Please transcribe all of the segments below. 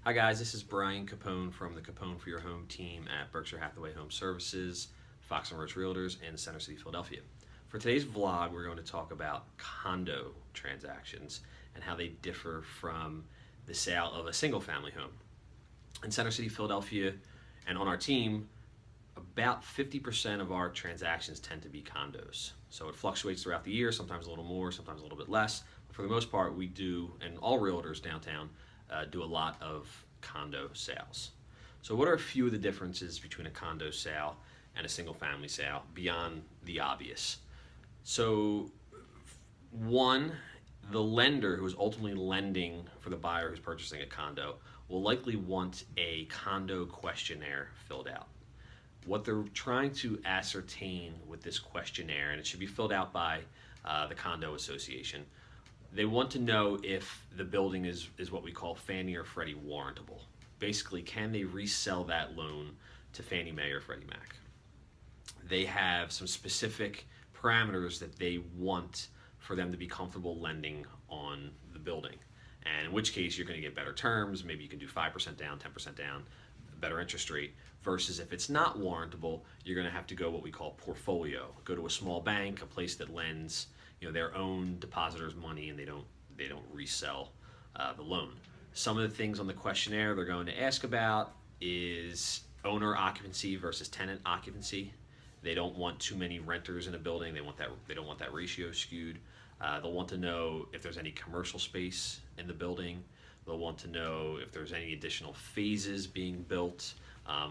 Hi guys, this is Bryan Capone from the Capone for Your Home team at Berkshire Hathaway Home Services, Fox and Roach Realtors, and Center City, Philadelphia. For today's vlog, we're going to talk about condo transactions and how they differ from the sale of a single family home. In Center City, Philadelphia, and on our team, about 50% of our transactions tend to be condos. So it fluctuates throughout the year, sometimes a little more, sometimes a little bit less. But for the most part, we do, and all realtors downtown do a lot of condo sales. So what are a few of the differences between a condo sale and a single family sale beyond the obvious? So one, the lender who is ultimately lending for the buyer who's purchasing a condo will likely want a condo questionnaire filled out. What they're trying to ascertain with this questionnaire, and it should be filled out by the condo association, they want to know if the building is what we call Fannie or Freddie warrantable. Basically, can they resell that loan to Fannie Mae or Freddie Mac? They have some specific parameters that they want for them to be comfortable lending on the building. And in which case, you're going to get better terms. Maybe you can do 5% down, 10% down, better interest rate. Versus if it's not warrantable, you're going to have to go what we call portfolio. Go to a small bank, a place that lends their own depositors money, and they don't resell the loan. Some of the things on the questionnaire they're going to ask about is owner occupancy versus tenant occupancy. They don't want too many renters in a building. They don't want that ratio skewed. They'll want to know if there's any commercial space in the building. They'll want to know if there's any additional phases being built,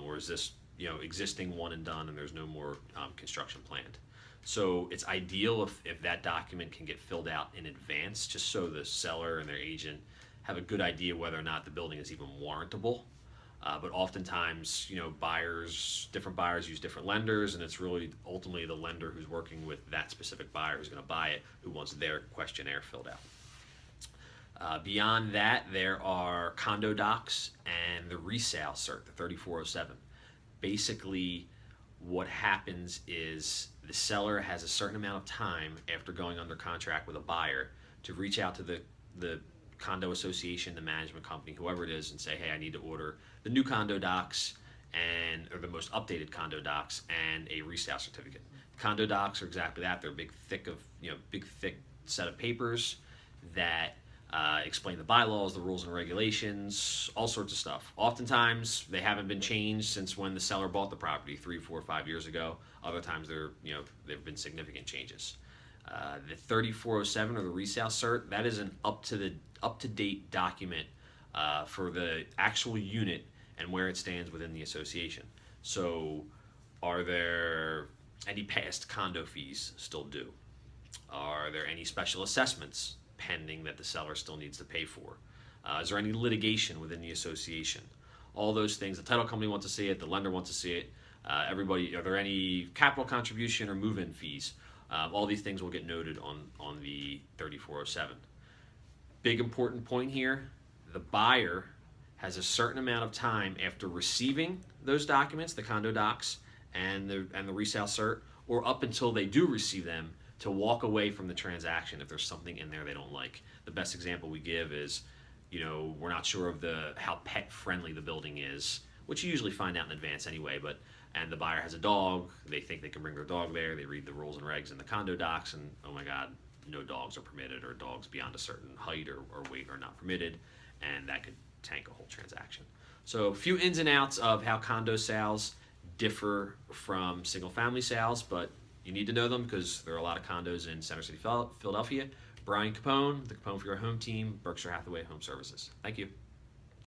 or is this existing one and done and there's no more construction planned. So it's ideal if that document can get filled out in advance, just so the seller and their agent have a good idea whether or not the building is even warrantable. But oftentimes, different buyers use different lenders, and it's really ultimately the lender who's working with that specific buyer who's going to buy it who wants their questionnaire filled out. Beyond that, there are condo docs and the resale cert, the 3407. Basically, what happens is the seller has a certain amount of time after going under contract with a buyer to reach out to the condo association, the management company, whoever it is, and say, hey, I need to order the new condo docs or the most updated condo docs and a resale certificate. Condo docs are exactly that. They're big thick set of papers that explain the bylaws, the rules and regulations, all sorts of stuff. Oftentimes, they haven't been changed since when the seller bought the property 3, 4, 5 years ago. Other times, there've been significant changes. The 3407 or the resale cert, that is an up to date document for the actual unit and where it stands within the association. So, are there any past condo fees still due? Are there any special assessments pending that the seller still needs to pay for? Is there any litigation within the association? All those things. The title company wants to see it. The lender wants to see it. Are there any capital contribution or move-in fees? All these things will get noted on the 3407. Big important point here, the buyer has a certain amount of time after receiving those documents, the condo docs and the resale cert, or up until they do receive them, to walk away from the transaction if there's something in there they don't like. The best example we give is, we're not sure of how pet friendly the building is, which you usually find out in advance anyway, and the buyer has a dog, they think they can bring their dog there, they read the rules and regs in the condo docs, and oh my God, no dogs are permitted, or dogs beyond a certain height or weight are not permitted, and that could tank a whole transaction. So a few ins and outs of how condo sales differ from single family sales, but you need to know them because there are a lot of condos in Center City, Philadelphia. Bryan Capone, the Capone for Your Home team, Berkshire Hathaway Home Services. Thank you.